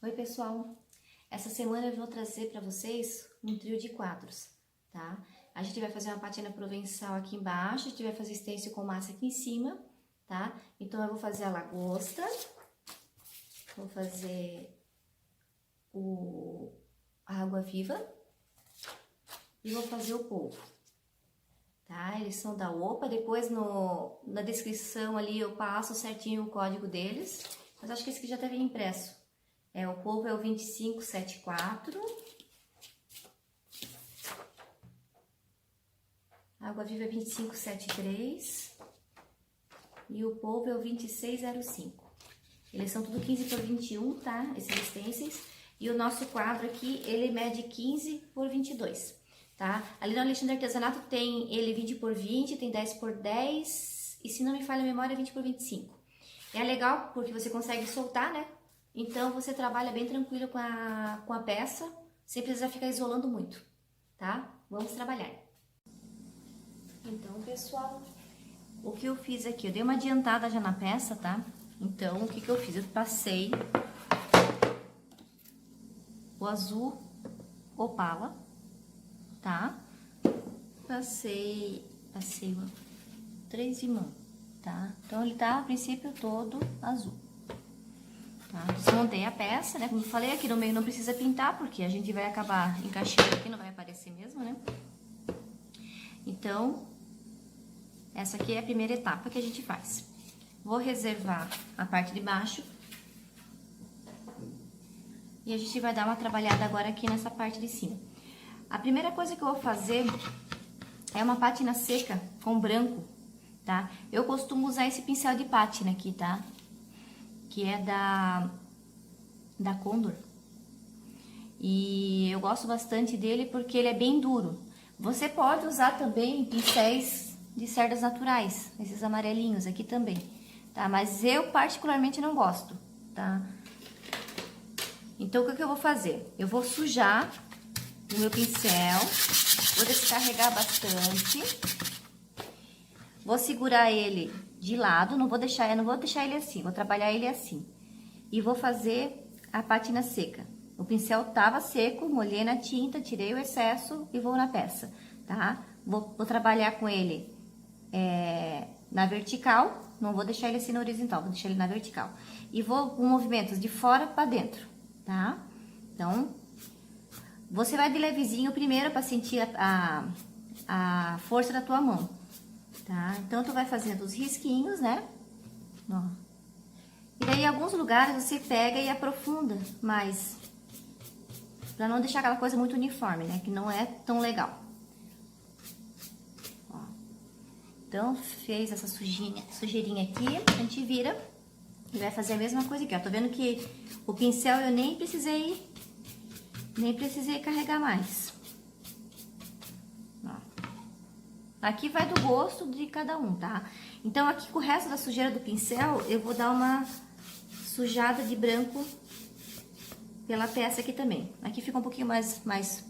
Oi pessoal, essa semana eu vou trazer para vocês um trio de quadros, tá? A gente vai fazer uma patina provençal aqui embaixo, a gente vai fazer stencil com massa aqui em cima, tá? Então eu vou fazer a lagosta, vou fazer a água-viva e vou fazer o polvo, tá? Eles são da OPA, depois na descrição ali eu passo certinho o código deles, mas acho que esse aqui já deve vir impresso. O polvo é o 2574. A água-viva é 2573. E o polvo é o 2605. Eles são tudo 15 por 21, tá? Esses stencils. E o nosso quadro aqui, ele mede 15 por 22, tá? Ali no Alexandre Artesanato tem ele 20 por 20, tem 10 por 10. E se não me falha a memória, 20 por 25. É legal porque você consegue soltar, né? Então, você trabalha bem tranquilo com a peça, sem precisar ficar isolando muito, tá? Vamos trabalhar. Então, pessoal, o que eu fiz aqui? Eu dei uma adiantada já na peça, tá? Então, o que eu fiz? Eu passei o azul opala, tá? Passei 3 de mão, tá? Então, ele tá, a princípio, todo azul. Tá? Desmontei a peça, né? Como eu falei, aqui no meio não precisa pintar, porque a gente vai acabar encaixando aqui, não vai aparecer mesmo, né? Então, essa aqui é a primeira etapa que a gente faz. Vou reservar a parte de baixo. E a gente vai dar uma trabalhada agora aqui nessa parte de cima. A primeira coisa que eu vou fazer é uma pátina seca com branco, tá? Eu costumo usar esse pincel de pátina aqui, tá? Que é da Condor. E eu gosto bastante dele porque ele é bem duro. Você pode usar também pincéis de cerdas naturais, esses amarelinhos aqui também, tá? Mas eu particularmente não gosto, tá? Então, o que eu vou fazer? Eu vou sujar o meu pincel, vou descarregar bastante, vou segurar ele de lado, eu não vou deixar ele assim, vou trabalhar ele assim. E vou fazer a pátina seca. O pincel tava seco, molhei na tinta, tirei o excesso e vou na peça, tá? Vou trabalhar com ele na vertical, não vou deixar ele assim na horizontal, vou deixar ele na vertical. E vou com movimentos de fora para dentro, tá? Então, você vai de levezinho primeiro para sentir a força da tua mão. Tá? Então, tu vai fazendo os risquinhos, né? Ó. E daí, em alguns lugares, você pega e aprofunda mais. Pra não deixar aquela coisa muito uniforme, né? Que não é tão legal. Ó. Então, fez essa sujeirinha aqui, a gente vira e vai fazer a mesma coisa aqui, ó. Tô vendo que o pincel eu nem precisei carregar mais. Aqui vai do gosto de cada um, tá? Então, aqui com o resto da sujeira do pincel, eu vou dar uma sujada de branco pela peça aqui também. Aqui fica um pouquinho mais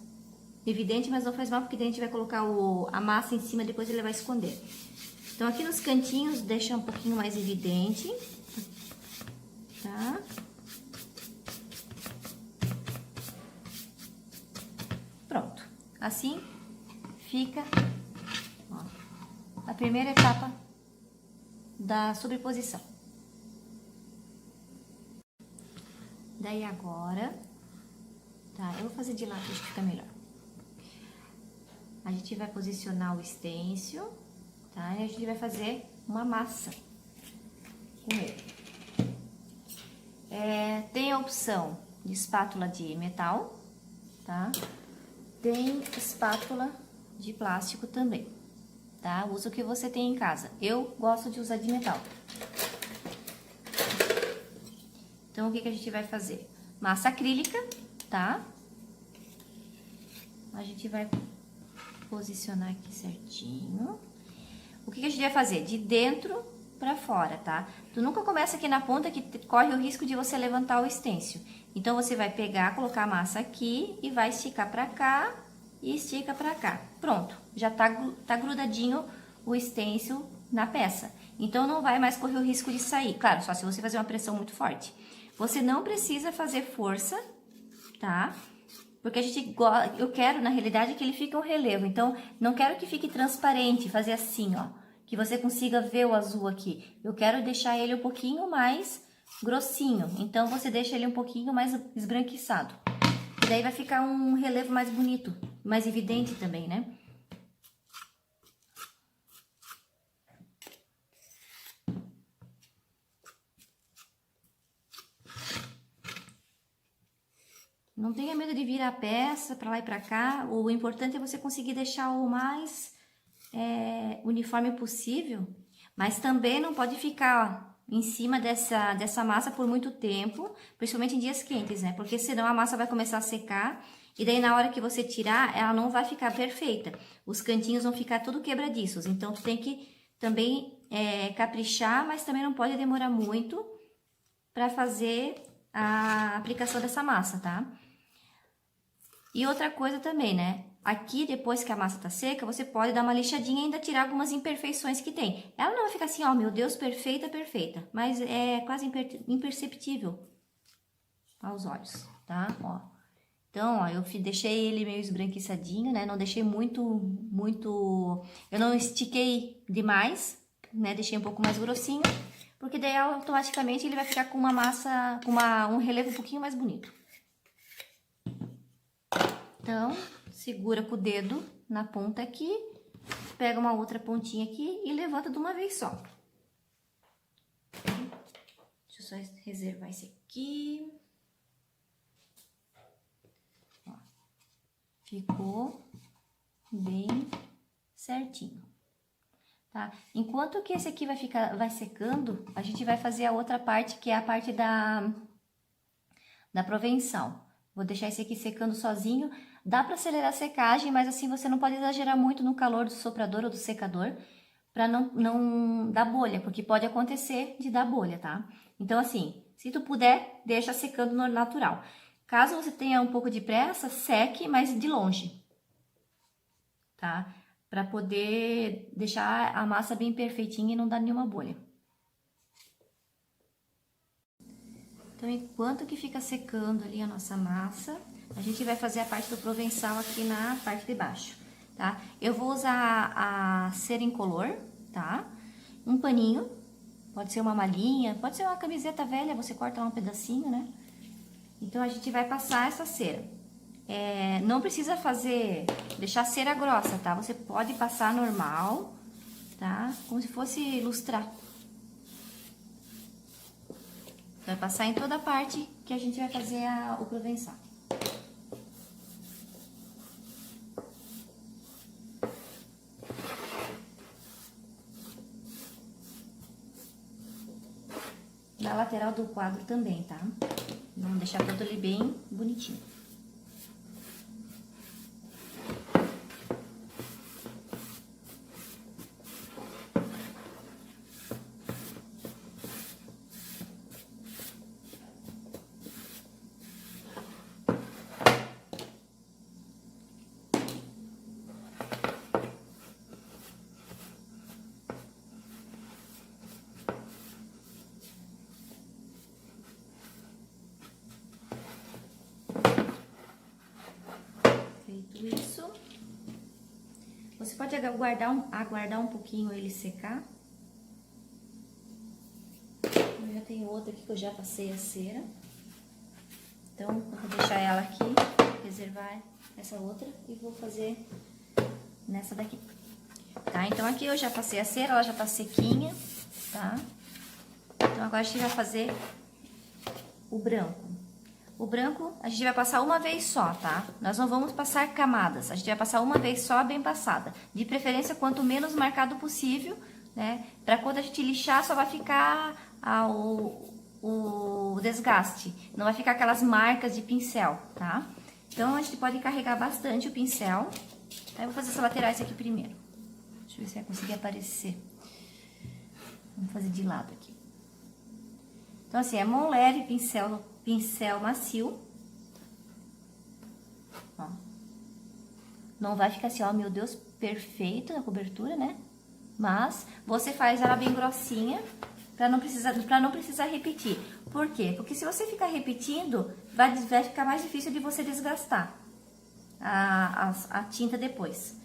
evidente, mas não faz mal, porque daí a gente vai colocar a massa em cima, depois ele vai esconder. Então, aqui nos cantinhos, deixa um pouquinho mais evidente, tá? Pronto. Assim fica a primeira etapa da sobreposição. Daí agora, tá? Eu vou fazer de lado, acho que fica melhor. A gente vai posicionar o stencil, tá? E a gente vai fazer uma massa com ele. Tem a opção de espátula de metal, tá? Tem espátula de plástico também. Tá? Usa o que você tem em casa. Eu gosto de usar de metal. Então, o que a gente vai fazer? Massa acrílica, tá? A gente vai posicionar aqui certinho. O que a gente vai fazer? De dentro pra fora, tá? Tu nunca começa aqui na ponta que corre o risco de você levantar o stencil. Então, você vai pegar, colocar a massa aqui e vai esticar pra cá e estica pra cá. Pronto, já tá grudadinho o stencil na peça. Então, não vai mais correr o risco de sair. Claro, só se você fazer uma pressão muito forte. Você não precisa fazer força, tá? Porque eu quero, na realidade, que ele fique um relevo. Então, não quero que fique transparente, fazer assim, ó. Que você consiga ver o azul aqui. Eu quero deixar ele um pouquinho mais grossinho. Então, você deixa ele um pouquinho mais esbranquiçado. E daí vai ficar um relevo mais bonito, mais evidente também, né? Não tenha medo de virar a peça para lá e para cá. O importante é você conseguir deixar o mais uniforme possível. Mas também não pode ficar ó, em cima dessa massa por muito tempo, principalmente em dias quentes, né? Porque senão a massa vai começar a secar e daí na hora que você tirar, ela não vai ficar perfeita. Os cantinhos vão ficar tudo quebradiços. Então, tu tem que também caprichar, mas também não pode demorar muito para fazer a aplicação dessa massa, tá? E outra coisa também, né? Aqui, depois que a massa tá seca, você pode dar uma lixadinha e ainda tirar algumas imperfeições que tem. Ela não vai ficar assim, ó, meu Deus, perfeita, perfeita. Mas é quase imperceptível aos olhos, tá? Ó. Então, ó, eu deixei ele meio esbranquiçadinho, né? Não deixei muito... Eu não estiquei demais, né? Deixei um pouco mais grossinho. Porque daí, automaticamente, ele vai ficar com uma massa, com um relevo um pouquinho mais bonito. Então, segura com o dedo na ponta aqui, pega uma outra pontinha aqui e levanta de uma vez só. Deixa eu só reservar esse aqui. Ó, ficou bem certinho, tá? Enquanto que esse aqui vai secando, a gente vai fazer a outra parte, que é a parte da provenção. Vou deixar esse aqui secando sozinho. Dá para acelerar a secagem, mas assim você não pode exagerar muito no calor do soprador ou do secador para não dar bolha, porque pode acontecer de dar bolha, tá? Então assim, se tu puder, deixa secando no natural. Caso você tenha um pouco de pressa, seque, mas de longe, tá? Para poder deixar a massa bem perfeitinha e não dar nenhuma bolha. Então, enquanto que fica secando ali a nossa massa, a gente vai fazer a parte do provençal aqui na parte de baixo, tá? Eu vou usar a cera incolor, tá? Um paninho, pode ser uma malhinha, pode ser uma camiseta velha, você corta um pedacinho, né? Então, a gente vai passar essa cera. Não precisa deixar a cera grossa, tá? Você pode passar normal, tá? Como se fosse lustrar. Vai passar em toda a parte que a gente vai fazer o provençal. Na lateral do quadro também, tá? Vamos deixar todo ele bem bonitinho. Feito isso, você pode aguardar um pouquinho ele secar. Eu já tenho outra aqui que eu já passei a cera. Então, eu vou deixar ela aqui, reservar essa outra e vou fazer nessa daqui. Tá? Então, aqui eu já passei a cera, ela já tá sequinha, tá? Então, agora a gente vai fazer o branco. O branco a gente vai passar uma vez só, tá? Nós não vamos passar camadas, a gente vai passar uma vez só, bem passada. De preferência, quanto menos marcado possível, né? Pra quando a gente lixar, só vai ficar o desgaste. Não vai ficar aquelas marcas de pincel, tá? Então, a gente pode carregar bastante o pincel. Tá? Eu vou fazer as laterais aqui primeiro. Deixa eu ver se vai conseguir aparecer. Vamos fazer de lado aqui. Então, assim, é mão leve, pincel macio. Ó. Não vai ficar assim, ó, meu Deus, perfeito na cobertura, né? Mas você faz ela bem grossinha para não precisar repetir. Por quê? Porque se você ficar repetindo, vai ficar mais difícil de você desgastar a tinta depois.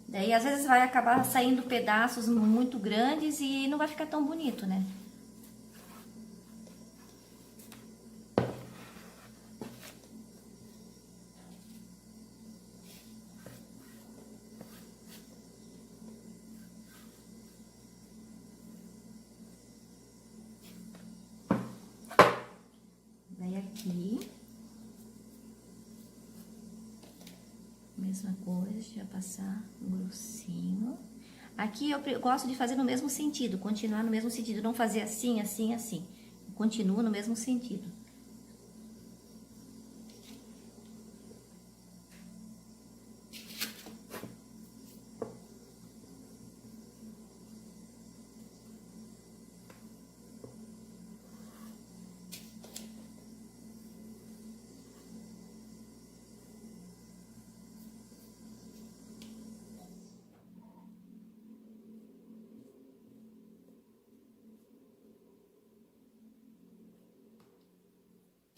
Daí, às vezes, vai acabar saindo pedaços muito grandes e não vai ficar tão bonito, né? Daí, aqui... Mesma coisa, deixa eu passar grossinho. Aqui eu gosto de fazer no mesmo sentido, continuar no mesmo sentido, não fazer assim, assim, assim. Continuo no mesmo sentido.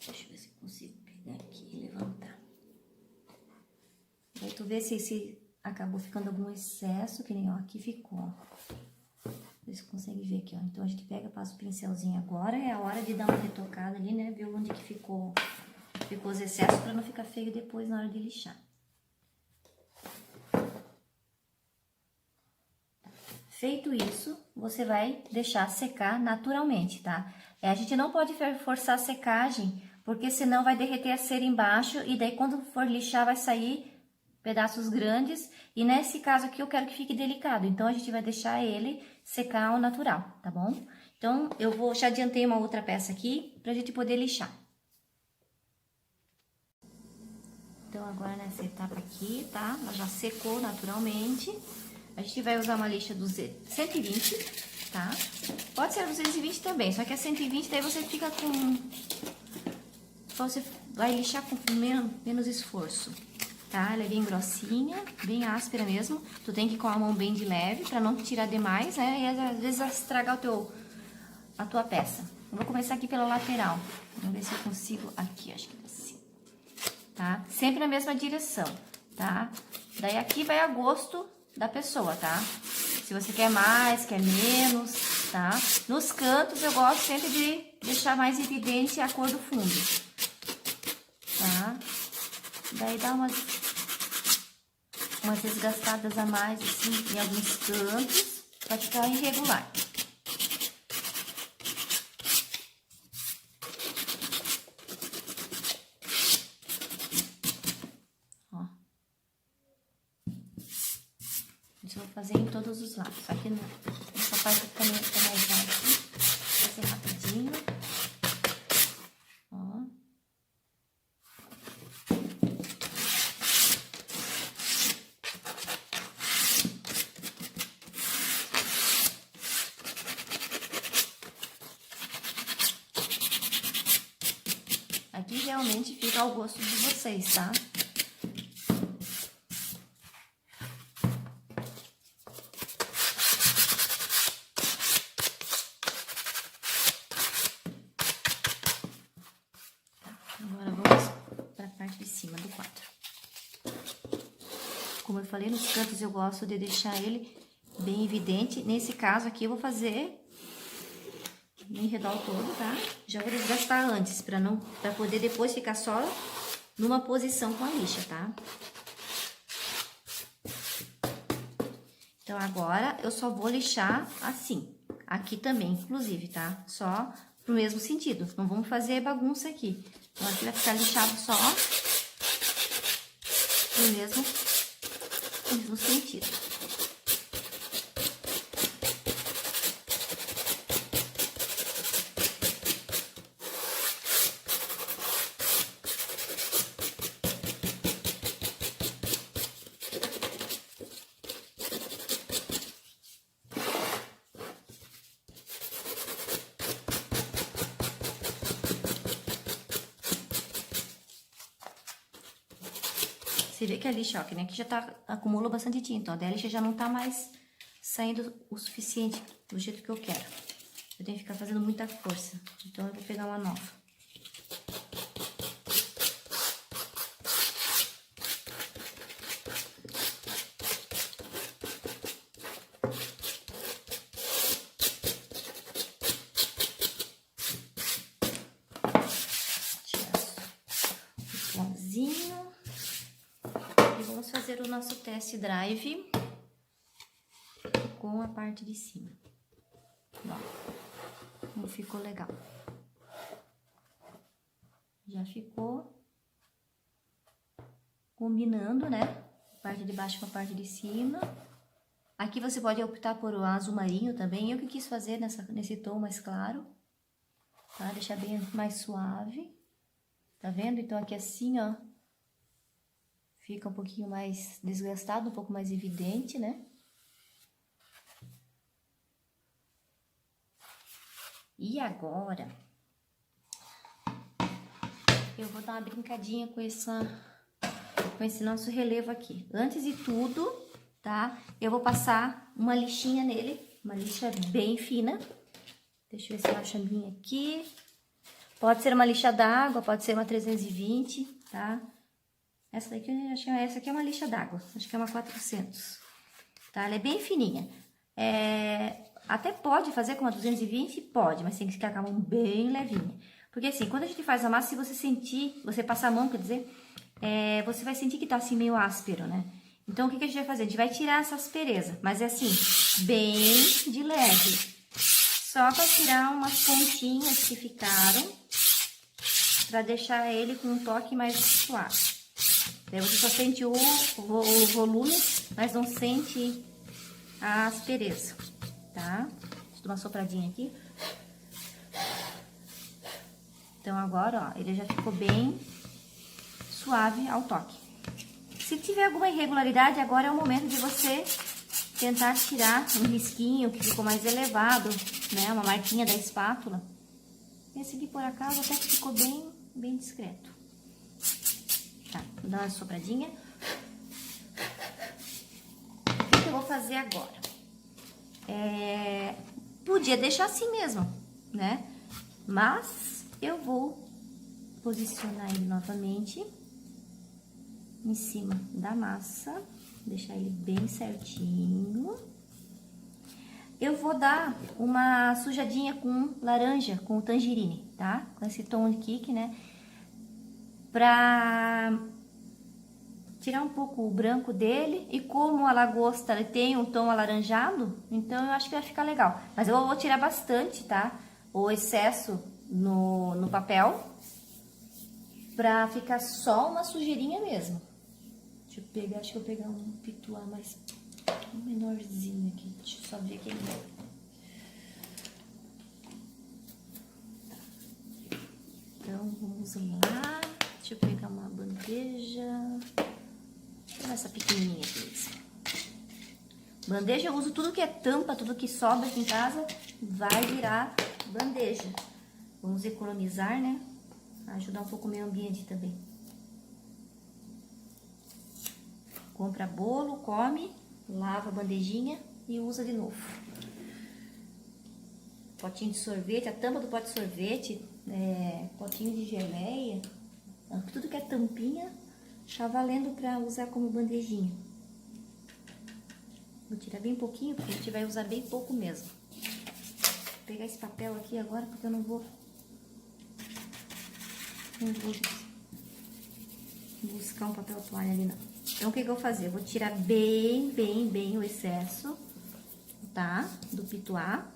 Deixa eu ver se eu consigo pegar aqui e levantar. Aí tu vê se acabou ficando algum excesso, que nem ó, aqui ficou. Vê se consegue ver aqui, ó. Então a gente pega, passa o pincelzinho agora, é a hora de dar uma retocada ali, né? Ver onde que ficou os excessos pra não ficar feio depois na hora de lixar. Feito isso, você vai deixar secar naturalmente, tá? A gente não pode forçar a secagem, porque senão vai derreter a cera embaixo e daí quando for lixar vai sair pedaços grandes. E nesse caso aqui eu quero que fique delicado, então a gente vai deixar ele secar ao natural, tá bom? Então eu já adiantei uma outra peça aqui pra gente poder lixar. Então agora nessa etapa aqui, tá? Ela já secou naturalmente. A gente vai usar uma lixa 120, tá? Pode ser 220 também, só que a 120 daí você fica com... Você vai lixar com menos esforço, tá? Ela é bem grossinha, bem áspera mesmo. Tu tem que ir com a mão bem de leve pra não tirar demais, né? E às vezes vai estragar a tua peça. Eu vou começar aqui pela lateral. Vamos ver se eu consigo aqui, acho que é assim. Tá? Sempre na mesma direção, tá? Daí aqui vai a gosto da pessoa, tá? Se você quer mais, quer menos, tá? Nos cantos eu gosto sempre de deixar mais evidente a cor do fundo, tá? Daí dá umas desgastadas a mais, assim, em alguns cantos, pra ficar irregular. Isso eu vou fazer em todos os lados. Aqui nessa parte também fica mais rápido. Vou fazer rapidinho. Ó. Aqui realmente fica ao gosto de vocês, tá? Como eu falei, nos cantos eu gosto de deixar ele bem evidente. Nesse caso aqui eu vou fazer bem redor todo, tá? Já vou desgastar antes, pra poder depois ficar só numa posição com a lixa, tá? Então agora eu só vou lixar assim, aqui também, inclusive, tá? Só pro mesmo sentido, não vamos fazer bagunça aqui. Então aqui vai ficar lixado só pro mesmo sentido. Você vê que a lixa, ó, que nem aqui já acumulou bastante tinta, ó, daí a lixa já não tá mais saindo o suficiente do jeito que eu quero. eu tenho que ficar fazendo muita força. Então, eu vou pegar uma nova. E vamos fazer o nosso test drive com a parte de cima. Ó, como ficou legal. Já ficou combinando, né? Parte de baixo com a parte de cima. Aqui você pode optar por o azul marinho também. Eu que quis fazer nesse tom mais claro, tá? Deixar bem mais suave. Tá vendo? Então, aqui assim, ó, fica um pouquinho mais desgastado, um pouco mais evidente, né? E agora, eu vou dar uma brincadinha com esse nosso relevo aqui. Antes de tudo, tá? Eu vou passar uma lixinha nele, uma lixa bem fina. Deixa eu ver se eu acho a minha aqui. Pode ser uma lixa d'água, pode ser uma 320, tá? Essa daqui, essa aqui é uma lixa d'água, acho que é uma 400, tá? Ela é bem fininha. Até pode fazer com uma 220, pode, mas tem que ficar com a mão bem levinha. Porque assim, quando a gente faz a massa, se você sentir, você passar a mão, quer dizer, você vai sentir que tá assim meio áspero, né? Então, o que a gente vai fazer? A gente vai tirar essa aspereza, mas é assim, bem de leve. Só para tirar umas pontinhas que ficaram, para deixar ele com um toque mais suave. Daí você só sente o volume, mas não sente a aspereza, tá? Deixa eu dar uma sopradinha aqui. Então, agora, ó, ele já ficou bem suave ao toque. Se tiver alguma irregularidade, agora é o momento de você tentar tirar um risquinho que ficou mais elevado, né? Uma marquinha da espátula. Esse aqui, por acaso, até que ficou bem discreto. Tá, vou dar uma sopradinha. O que eu vou fazer agora? Podia deixar assim mesmo, né? Mas eu vou posicionar ele novamente em cima da massa, deixar ele bem certinho. Eu vou dar uma sujadinha com laranja, com o tangerine, tá? Com esse tom aqui, né? Pra tirar um pouco o branco dele. E como a lagosta ele tem um tom alaranjado, então eu acho que vai ficar legal. Mas eu vou tirar bastante, tá? O excesso no papel, pra ficar só uma sujeirinha mesmo. Deixa eu pegar, acho que eu vou pegar um pituá mais menorzinho aqui. Deixa eu só ver aqui. Então, vamos lá. Deixa eu pegar uma bandeja. Vou pegar essa pequenininha aqui mesmo. Bandeja eu uso tudo que é tampa, tudo que sobra aqui em casa, vai virar bandeja. Vamos economizar, né? Ajudar um pouco o meio ambiente também. Compra bolo, come, lava a bandejinha e usa de novo. Potinho de sorvete, a tampa do pote de sorvete, potinho de geleia, tudo que é tampinha, tá valendo para usar como bandejinha. Vou tirar bem pouquinho, porque a gente vai usar bem pouco mesmo. Vou pegar esse papel aqui agora, porque eu não vou buscar um papel toalha ali, não. Então, o que eu vou fazer? Eu vou tirar bem o excesso, tá? Do pituá.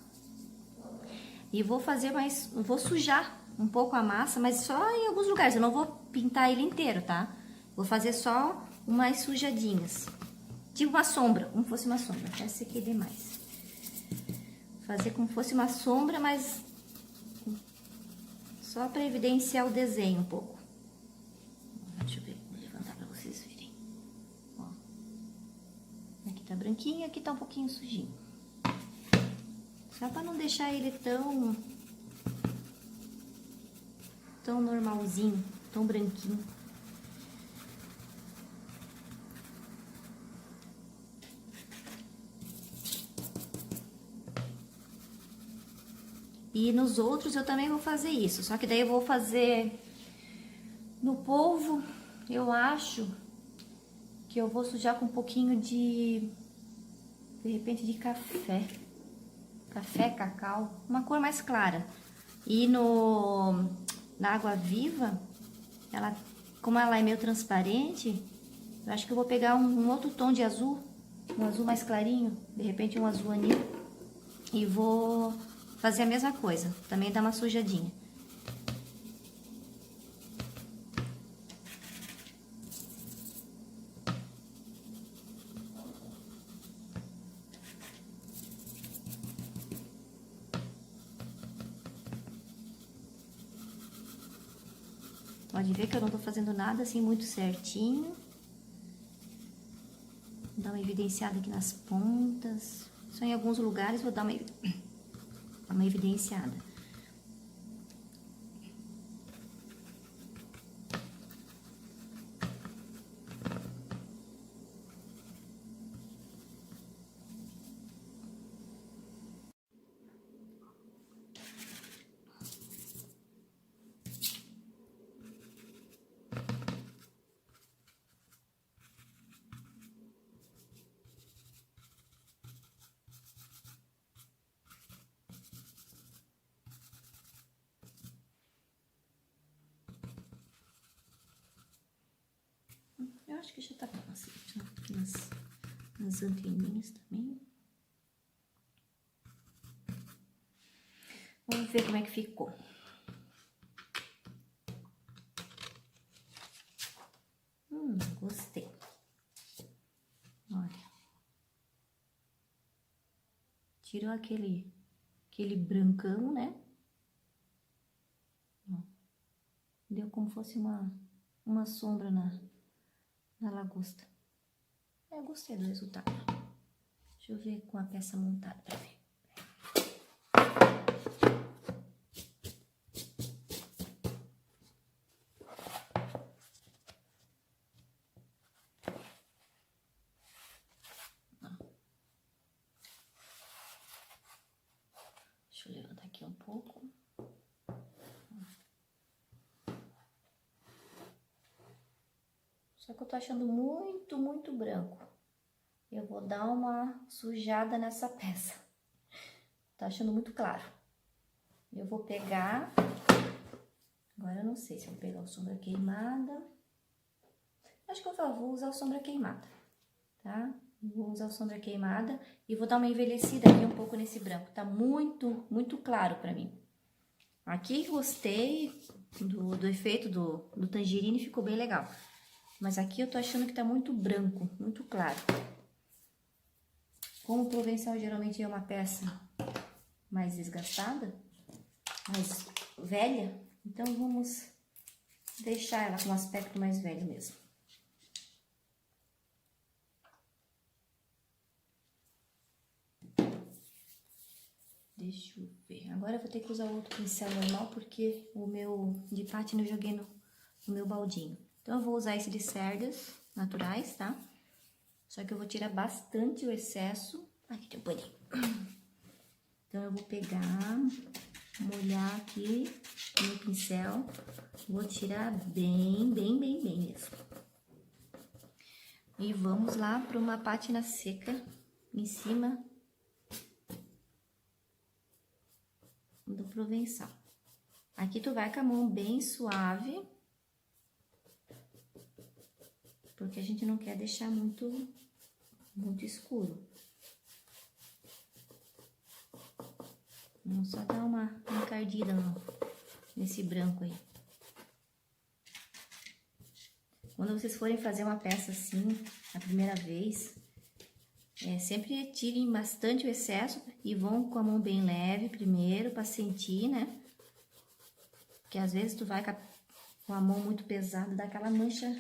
E vou fazer vou sujar um pouco a massa, mas só em alguns lugares. Eu não vou pintar ele inteiro, tá? Vou fazer só umas sujadinhas. Tipo uma sombra, como fosse uma sombra. Essa aqui é demais. Fazer como fosse uma sombra, mas só para evidenciar o desenho um pouco. Deixa eu ver, vou levantar para vocês verem. Ó. Aqui tá branquinho, aqui tá um pouquinho sujinho. Só para não deixar ele tão normalzinho, tão branquinho. E nos outros eu também vou fazer isso, só que daí eu vou fazer no polvo, eu acho que eu vou sujar com um pouquinho de repente de café, cacau, uma cor mais clara. E na água viva, como ela é meio transparente, eu acho que eu vou pegar um outro tom de azul, um azul mais clarinho, de repente um azul anil, e vou fazer a mesma coisa, também dar uma sujadinha. Pode ver que eu não tô fazendo nada assim muito certinho. Vou dar uma evidenciada aqui nas pontas. Só em alguns lugares vou dar uma evidenciada. Eu acho que já tá bom assim, aqui nas anteninhas também. Vamos ver como é que ficou. Gostei. Olha. Tirou aquele brancão, né? Ó. Deu como fosse uma sombra na lagosta. Eu gostei do resultado. Deixa eu ver com a peça montada pra ver. Deixa eu levantar aqui um pouco. Só que eu tô achando muito, muito branco. Eu vou dar uma sujada nessa peça. Tá achando muito claro. Eu vou pegar... Agora eu não sei se eu vou pegar o sombra queimada. Acho que eu vou usar o sombra queimada, tá? Vou usar o sombra queimada e vou dar uma envelhecida aqui um pouco nesse branco. Tá muito, muito claro pra mim. Aqui gostei do efeito do tangerine, ficou bem legal. Mas aqui eu tô achando que tá muito branco, muito claro. Como o provençal geralmente é uma peça mais desgastada, mais velha, então vamos deixar ela com um aspecto mais velho mesmo. Deixa eu ver. Agora eu vou ter que usar outro pincel normal, porque o meu de pátina eu joguei no meu baldinho. Então, eu vou usar esse de cerdas naturais, tá? Só que eu vou tirar bastante o excesso. Aqui tem um paninho. Então, eu vou pegar, molhar aqui o meu pincel. Vou tirar bem, bem, bem, bem mesmo. E vamos lá para uma pátina seca em cima do provençal. Aqui tu vai com a mão bem suave, porque a gente não quer deixar muito escuro. Vamos só dar uma encardida nesse branco aí. Quando vocês forem fazer uma peça assim, a primeira vez, sempre tirem bastante o excesso e vão com a mão bem leve primeiro, para sentir, né? Porque às vezes tu vai com a mão muito pesada, dá aquela mancha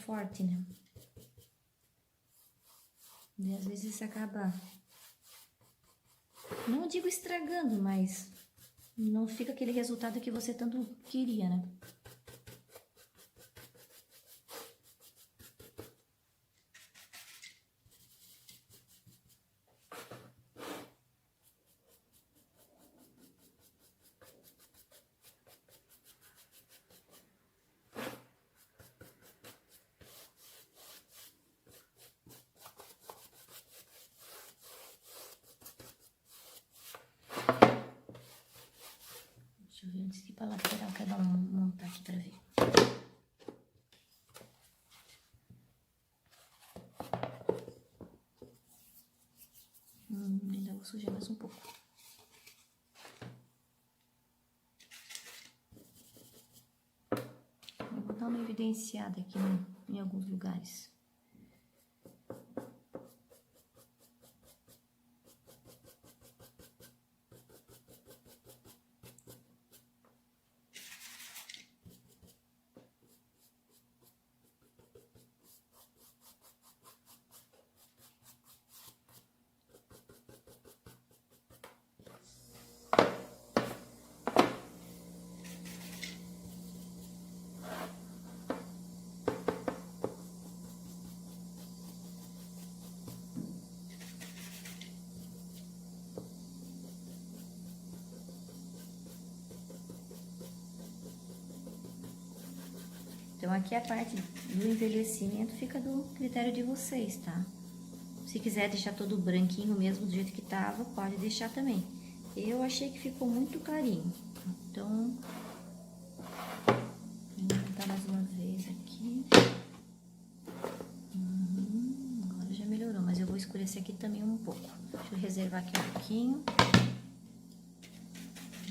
forte, né? E às vezes você acaba, não digo estragando, mas não fica aquele resultado que você tanto queria, né? sujar mais um pouco. Vou dar uma evidenciada aqui em alguns lugares. Então, aqui a parte do envelhecimento fica do critério de vocês, tá? Se quiser deixar todo branquinho mesmo, do jeito que tava, pode deixar também. Eu achei que ficou muito clarinho. Então, vou aumentar mais uma vez aqui. Agora já melhorou, mas eu vou escurecer aqui também um pouco. Deixa eu reservar aqui um pouquinho.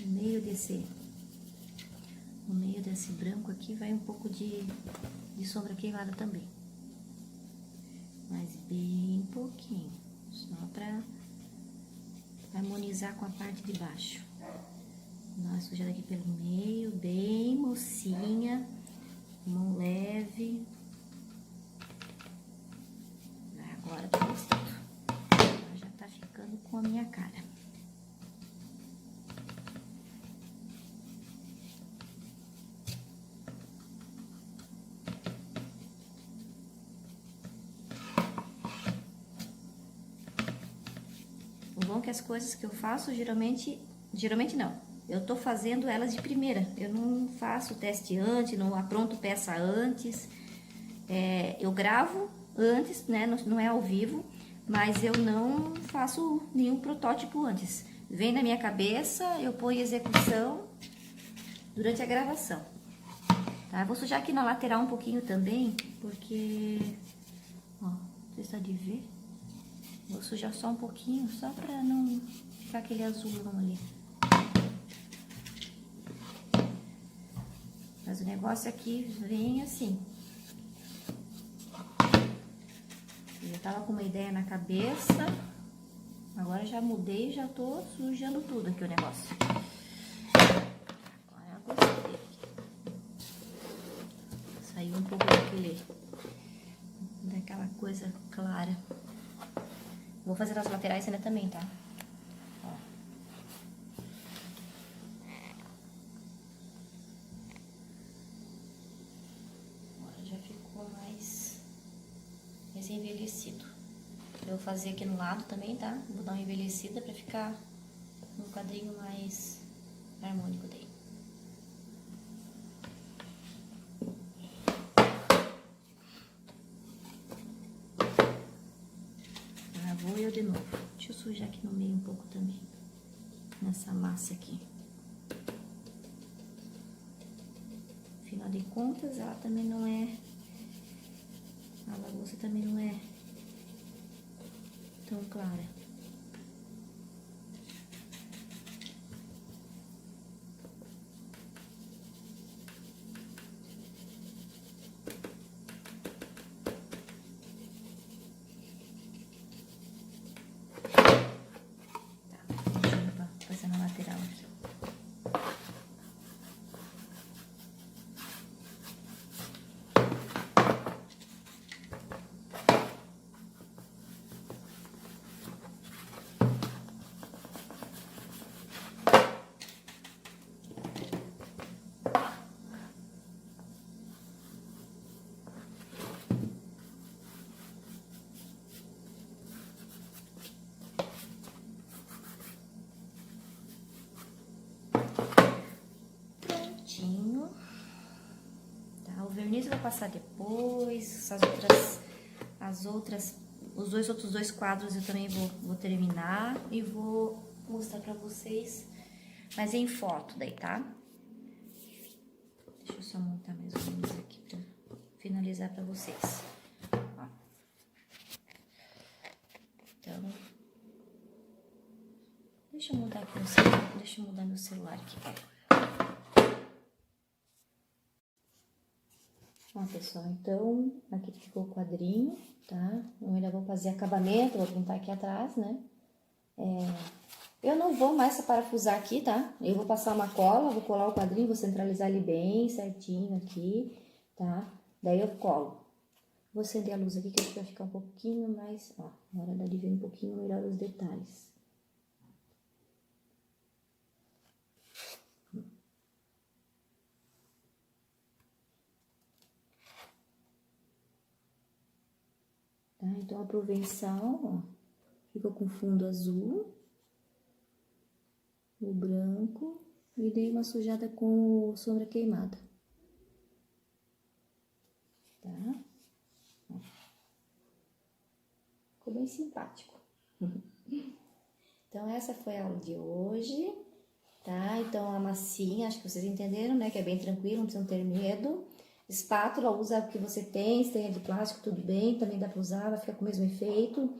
No meio desse branco aqui vai um pouco de sombra queimada também. Mas bem pouquinho, só pra harmonizar com a parte de baixo. Dá uma sujada aqui pelo meio, bem mocinha, mão leve. Agora tá gostando. Agora já tá ficando com a minha cara. O bom é que as coisas que eu faço, geralmente não. Eu tô fazendo elas de primeira. Eu não faço teste antes, não apronto peça antes. Eu gravo antes, né? Não é ao vivo, mas eu não faço nenhum protótipo antes. Vem na minha cabeça, eu ponho em execução durante a gravação. Tá? Eu vou sujar aqui na lateral um pouquinho também, porque... Ó, não sei se dá de ver. Vou sujar só um pouquinho, só pra não ficar aquele azulão ali. Mas o negócio aqui vem assim. Eu tava com uma ideia na cabeça, agora já mudei, já tô sujando tudo aqui o negócio. Agora eu gostei. Saiu um pouco daquela coisa clara. Vou fazer as laterais ainda também, tá? Ó. Agora já ficou mais envelhecido. Eu vou fazer aqui no lado também, tá? Vou dar uma envelhecida pra ficar um quadrinho mais harmônico daí. Agora vou eu de novo. Deixa eu sujar aqui no meio um pouco também, nessa massa aqui. Afinal de contas, ela também não é... A louça também não é tão clara. Lateral aqui. Verniz eu vou passar depois, os outros dois quadros eu também vou terminar e vou mostrar pra vocês, mas em foto daí, tá? Deixa eu só montar mais ou menos aqui pra finalizar pra vocês. Ó. Então, Deixa eu mudar meu celular aqui. Ó, pessoal, então, aqui ficou o quadrinho, tá? Eu ainda vou fazer acabamento, vou pintar aqui atrás, né? Eu não vou mais parafusar aqui, tá? Eu vou passar uma cola, vou colar o quadrinho, vou centralizar ele bem certinho aqui, tá? Daí eu colo. Vou acender a luz aqui que acho que vai ficar um pouquinho mais... Ó, na hora de ver um pouquinho melhor os detalhes. Tá? Então, a provençal, ó, ficou com fundo azul, o branco, e dei uma sujada com sombra queimada. Tá? Ó. Ficou bem simpático. Então, essa foi a aula de hoje, tá? Então, a massinha, acho que vocês entenderam, né? Que é bem tranquilo, não precisam ter medo. Espátula, usa o que você tem, se tem de plástico, tudo bem, também dá pra usar, vai ficar com o mesmo efeito.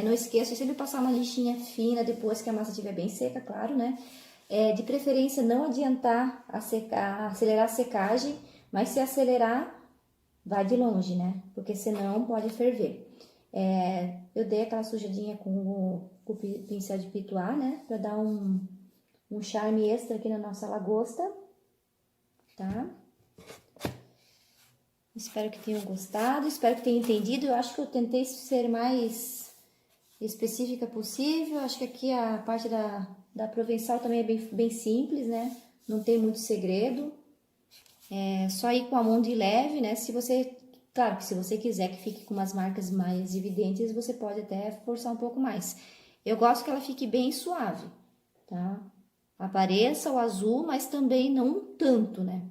Não esqueça de sempre passar uma lixinha fina depois que a massa estiver bem seca, claro, né? De preferência, não adiantar acelerar a secagem, mas se acelerar, vai de longe, né? Porque senão pode ferver. Eu dei aquela sujadinha com o pincel de pituar, né? Pra dar um charme extra aqui na nossa lagosta, tá? Espero que tenham gostado, espero que tenham entendido. Eu acho que eu tentei ser mais específica possível. Acho que aqui a parte da provençal também é bem simples, né? Não tem muito segredo. É só ir com a mão de leve, né? Claro que se você quiser que fique com umas marcas mais evidentes, você pode até forçar um pouco mais. Eu gosto que ela fique bem suave, tá? Apareça o azul, mas também não tanto, né?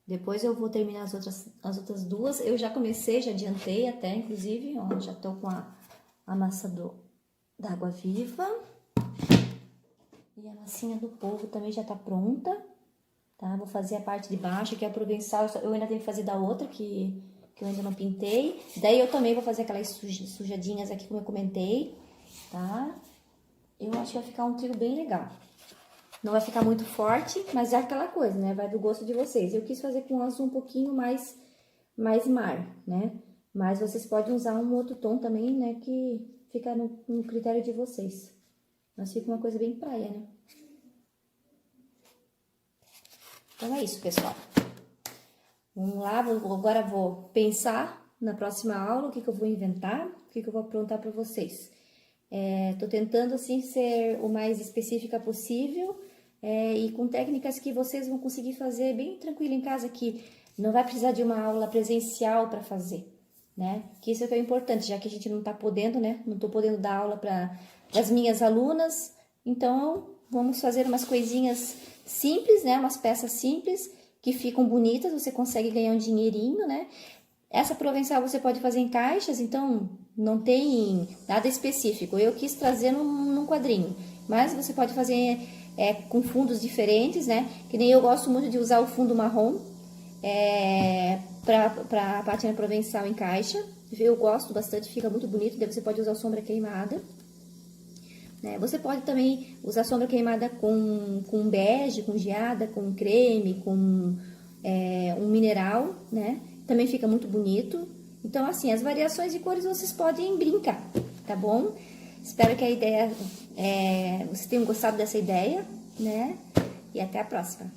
Depois eu vou terminar as outras duas. Eu já comecei, já adiantei até, inclusive, ó, já tô com a massa da água viva. E a massinha do polvo também já tá pronta, tá? Vou fazer a parte de baixo, que é a provençal. Eu ainda tenho que fazer da outra, que eu ainda não pintei. Daí eu também vou fazer aquelas sujadinhas aqui, como eu comentei, tá? Eu acho que vai ficar um trio bem legal. Não vai ficar muito forte, mas é aquela coisa, né? Vai do gosto de vocês. Eu quis fazer com azul um pouquinho mais mar, né? Mas vocês podem usar um outro tom também, né? Que fica no critério de vocês. Mas fica uma coisa bem praia, né? Então é isso, pessoal. Vamos lá, agora vou pensar na próxima aula o que eu vou inventar, o que eu vou aprontar para vocês. Tô tentando, assim, ser o mais específica possível e com técnicas que vocês vão conseguir fazer bem tranquilo em casa, que não vai precisar de uma aula presencial para fazer, né? Que isso é que é importante, já que a gente não tá podendo, né? Não tô podendo dar aula para as minhas alunas, então vamos fazer umas coisinhas simples, né? Umas peças simples que ficam bonitas, você consegue ganhar um dinheirinho, né? Essa provençal você pode fazer em caixas, então não tem nada específico. Eu quis trazer num quadrinho, mas você pode fazer com fundos diferentes, né? Que nem eu gosto muito de usar o fundo marrom para a pátina provençal em caixa. Eu gosto bastante, fica muito bonito. Daí você pode usar sombra queimada. Né? Você pode também usar sombra queimada com bege, com geada, com creme, com um mineral, né? Também fica muito bonito. Então, assim, as variações de cores vocês podem brincar, tá bom? Espero que a ideia, vocês tenham gostado dessa ideia, né? E até a próxima.